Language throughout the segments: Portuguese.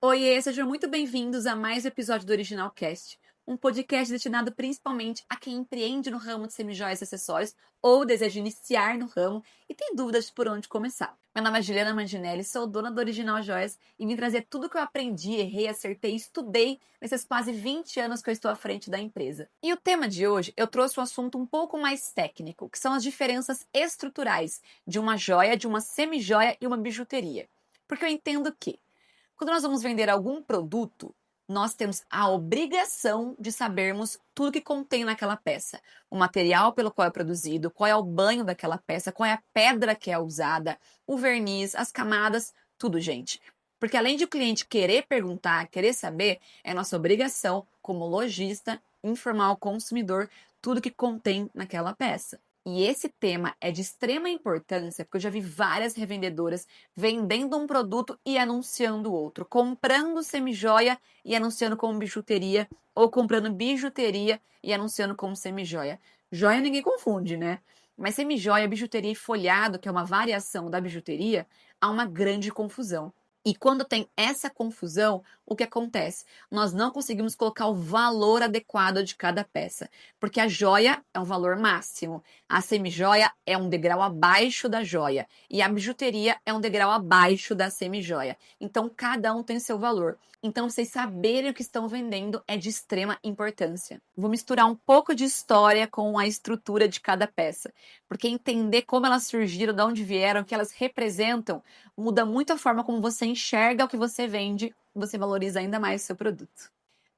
Oiê, sejam muito bem-vindos a mais um episódio do Original Cast, um podcast destinado principalmente a quem empreende no ramo de semijoias e acessórios ou deseja iniciar no ramo e tem dúvidas por onde começar. Meu nome é Juliana Manginelli, sou dona do Original Joias e vim trazer tudo que eu aprendi, errei, acertei e estudei nesses quase 20 anos que eu estou à frente da empresa. E o tema de hoje, eu trouxe um assunto um pouco mais técnico, que são as diferenças estruturais de uma joia, de uma semijoia e uma bijuteria. Porque eu entendo que quando nós vamos vender algum produto, nós temos a obrigação de sabermos tudo que contém naquela peça. O material pelo qual é produzido, qual é o banho daquela peça, qual é a pedra que é usada, o verniz, as camadas, tudo, gente. Porque além de o cliente querer perguntar, querer saber, é nossa obrigação, como lojista, informar o consumidor tudo que contém naquela peça. E esse tema é de extrema importância, porque eu já vi várias revendedoras vendendo um produto e anunciando outro, comprando semijoia e anunciando como bijuteria, ou comprando bijuteria e anunciando como semijoia. Joia ninguém confunde, né? Mas semijoia, bijuteria e folhado, que é uma variação da bijuteria, há uma grande confusão. E quando tem essa confusão, o que acontece? Nós não conseguimos colocar o valor adequado de cada peça, porque a joia é um valor máximo, a semijoia é um degrau abaixo da joia e a bijuteria é um degrau abaixo da semijoia. Então cada um tem seu valor. Então vocês saberem o que estão vendendo é de extrema importância. Vou misturar um pouco de história com a estrutura de cada peça, porque entender como elas surgiram, de onde vieram, o que elas representam, muda muito a forma como você enxerga o que você vende, você valoriza ainda mais o seu produto.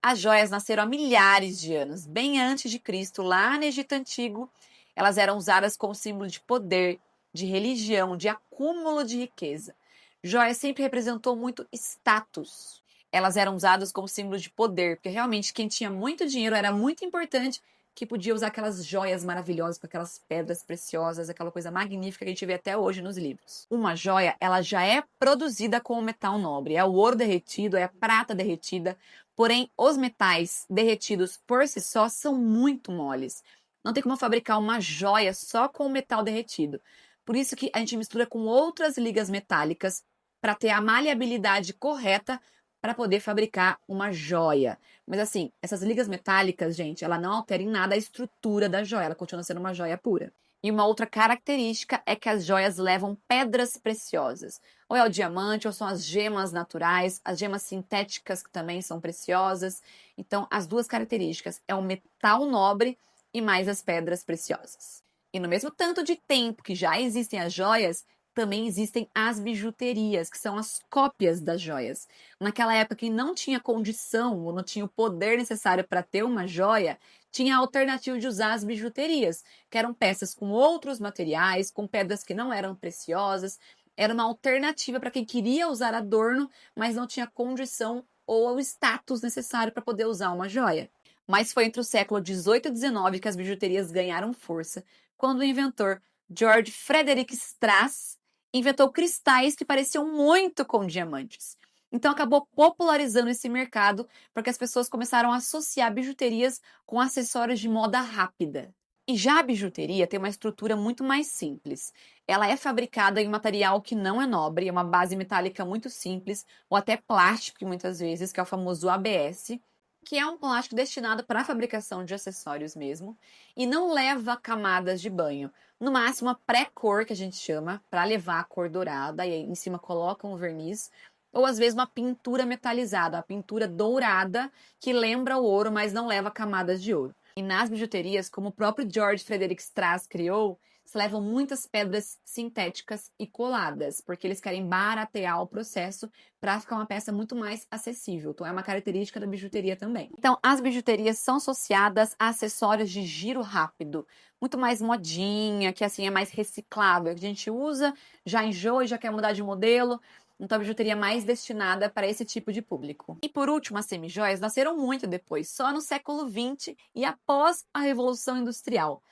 As joias nasceram há milhares de anos, bem antes de Cristo, lá no Egito Antigo. Elas eram usadas como símbolo de poder, de religião, de acúmulo de riqueza. Joia sempre representou muito status. Elas eram usadas como símbolo de poder, porque realmente quem tinha muito dinheiro era muito importante, que podia usar aquelas joias maravilhosas, com aquelas pedras preciosas, aquela coisa magnífica que a gente vê até hoje nos livros. Uma joia, ela já é produzida com metal nobre, é o ouro derretido, é a prata derretida, porém os metais derretidos por si só são muito moles. Não tem como fabricar uma joia só com o metal derretido. Por isso que a gente mistura com outras ligas metálicas para ter a maleabilidade correta para poder fabricar uma joia. Mas assim, essas ligas metálicas, gente, ela não altera em nada a estrutura da joia, ela continua sendo uma joia pura. E uma outra característica é que as joias levam pedras preciosas. Ou é o diamante, ou são as gemas naturais, as gemas sintéticas que também são preciosas. Então, as duas características é o metal nobre e mais as pedras preciosas. E no mesmo tanto de tempo que já existem as joias, também existem as bijuterias, que são as cópias das joias. Naquela época, quem não tinha condição ou não tinha o poder necessário para ter uma joia, tinha a alternativa de usar as bijuterias, que eram peças com outros materiais, com pedras que não eram preciosas. Era uma alternativa para quem queria usar adorno, mas não tinha condição ou o status necessário para poder usar uma joia. Mas foi entre o século XVIII e XIX que as bijuterias ganharam força, quando o inventor George Frederick Strass inventou cristais que pareciam muito com diamantes. Então acabou popularizando esse mercado porque as pessoas começaram a associar bijuterias com acessórios de moda rápida. E já a bijuteria tem uma estrutura muito mais simples. Ela é fabricada em material que não é nobre, é uma base metálica muito simples, ou até plástico, muitas vezes, que é o famoso ABS, que é um plástico destinado para a fabricação de acessórios mesmo, e não leva camadas de banho. No máximo, a pré-cor, que a gente chama, para levar a cor dourada, e aí em cima colocam o verniz, ou às vezes uma pintura metalizada, uma pintura dourada, que lembra o ouro, mas não leva camadas de ouro. E nas bijuterias, como o próprio George Frederick Strass criou, se levam muitas pedras sintéticas e coladas, porque eles querem baratear o processo para ficar uma peça muito mais acessível. Então, é uma característica da bijuteria também. Então, as bijuterias são associadas a acessórios de giro rápido, muito mais modinha, que assim é mais reciclável, que a gente usa, já enjoa e já quer mudar de modelo. Então, a bijuteria é mais destinada para esse tipo de público. E por último, as semijoias nasceram muito depois, só no século XX e após a Revolução Industrial.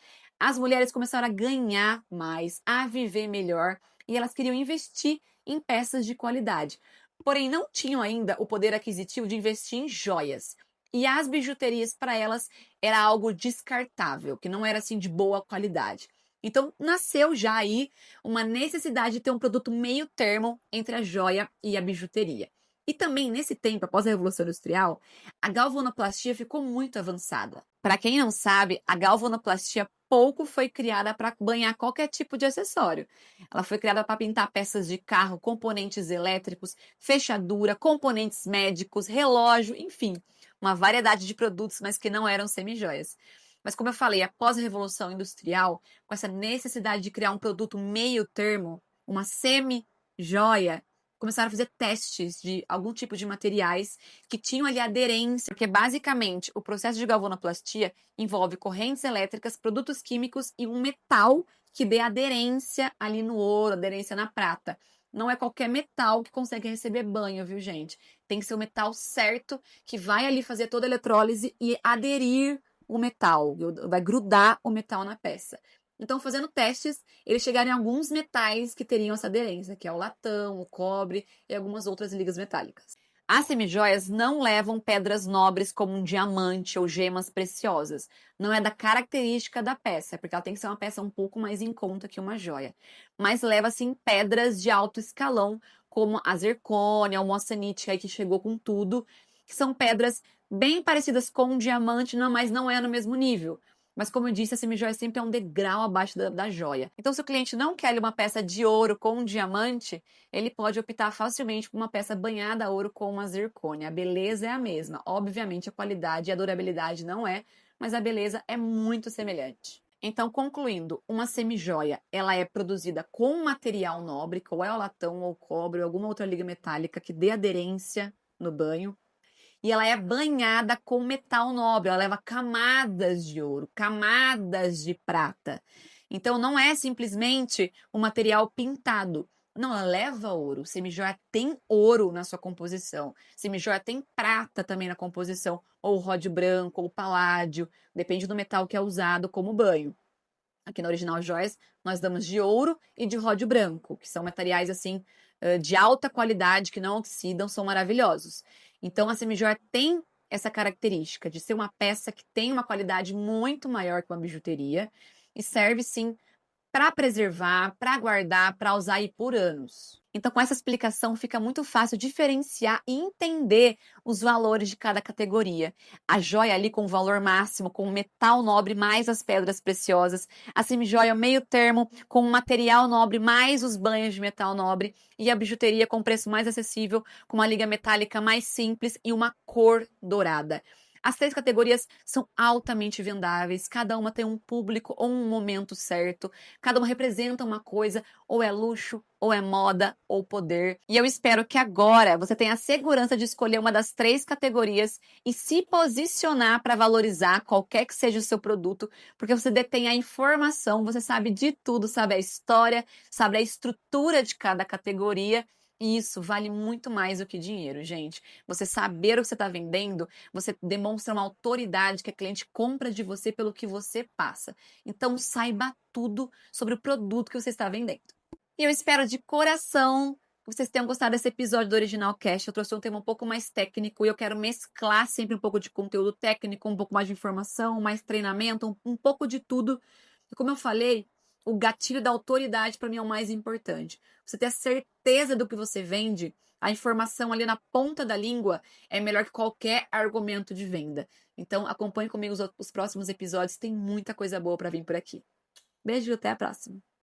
As mulheres começaram a ganhar mais, a viver melhor e elas queriam investir em peças de qualidade. Porém, não tinham ainda o poder aquisitivo de investir em joias. E as bijuterias para elas era algo descartável, que não era assim de boa qualidade. Então, nasceu já aí uma necessidade de ter um produto meio termo entre a joia e a bijuteria. E também, nesse tempo, após a Revolução Industrial, a galvanoplastia ficou muito avançada. Para quem não sabe, a galvanoplastia pouco foi criada para banhar qualquer tipo de acessório. Ela foi criada para pintar peças de carro, componentes elétricos, fechadura, componentes médicos, relógio, enfim, uma variedade de produtos, mas que não eram semijoias. Mas como eu falei, após a Revolução Industrial, com essa necessidade de criar um produto meio termo, uma semi-joia, começaram a fazer testes de algum tipo de materiais que tinham ali aderência, porque basicamente o processo de galvanoplastia envolve correntes elétricas, produtos químicos e um metal que dê aderência ali no ouro, aderência na prata. Não é qualquer metal que consegue receber banho, viu, gente? Tem que ser o metal certo que vai ali fazer toda a eletrólise e aderir o metal, vai grudar o metal na peça. Então, fazendo testes, eles chegaram em alguns metais que teriam essa aderência, que é o latão, o cobre e algumas outras ligas metálicas. As semijoias não levam pedras nobres como um diamante ou gemas preciosas. Não é da característica da peça, porque ela tem que ser uma peça um pouco mais em conta que uma joia. Mas leva, sim, pedras de alto escalão, como a zircônia, a moissanite, aí que chegou com tudo, que são pedras bem parecidas com um diamante, mas não é no mesmo nível. Mas, como eu disse, a semijoia sempre é um degrau abaixo da joia. Então, se o cliente não quer uma peça de ouro com um diamante, ele pode optar facilmente por uma peça banhada a ouro com uma zircônia. A beleza é a mesma. Obviamente, a qualidade e a durabilidade não é, mas a beleza é muito semelhante. Então, concluindo, uma semijoia, ela é produzida com um material nobre, ou é o latão ou cobre ou alguma outra liga metálica que dê aderência no banho. E ela é banhada com metal nobre, ela leva camadas de ouro, camadas de prata. Então não é simplesmente um material pintado. Não, ela leva ouro. Semijoia tem ouro na sua composição. Semijoia tem prata também na composição, ou ródio branco, ou paládio, depende do metal que é usado como banho. Aqui na Original Joias, nós damos de ouro e de ródio branco, que são materiais assim de alta qualidade, que não oxidam, são maravilhosos. Então, a semijoia tem essa característica de ser uma peça que tem uma qualidade muito maior que uma bijuteria e serve, sim, para preservar, para guardar, para usar aí por anos. Então, com essa explicação, fica muito fácil diferenciar e entender os valores de cada categoria. A joia ali com o valor máximo, com o metal nobre mais as pedras preciosas. A semijoia meio termo, com o material nobre mais os banhos de metal nobre. E a bijuteria com preço mais acessível, com uma liga metálica mais simples e uma cor dourada. As 3 categorias são altamente vendáveis, cada uma tem um público ou um momento certo, cada uma representa uma coisa, ou é luxo, ou é moda, ou poder. E eu espero que agora você tenha a segurança de escolher uma das 3 categorias e se posicionar para valorizar qualquer que seja o seu produto, porque você detém a informação, você sabe de tudo, sabe a história, sabe a estrutura de cada categoria. E isso vale muito mais do que dinheiro, gente. Você saber o que você está vendendo, você demonstra uma autoridade que a cliente compra de você pelo que você passa. Então, saiba tudo sobre o produto que você está vendendo. E eu espero de coração que vocês tenham gostado desse episódio do Original Cast. Eu trouxe um tema um pouco mais técnico e eu quero mesclar sempre um pouco de conteúdo técnico, um pouco mais de informação, mais treinamento, um pouco de tudo. E como eu falei, o gatilho da autoridade para mim é o mais importante. Você ter a certeza do que você vende, a informação ali na ponta da língua é melhor que qualquer argumento de venda. Então, acompanhe comigo os próximos episódios, tem muita coisa boa para vir por aqui. Beijo e até a próxima.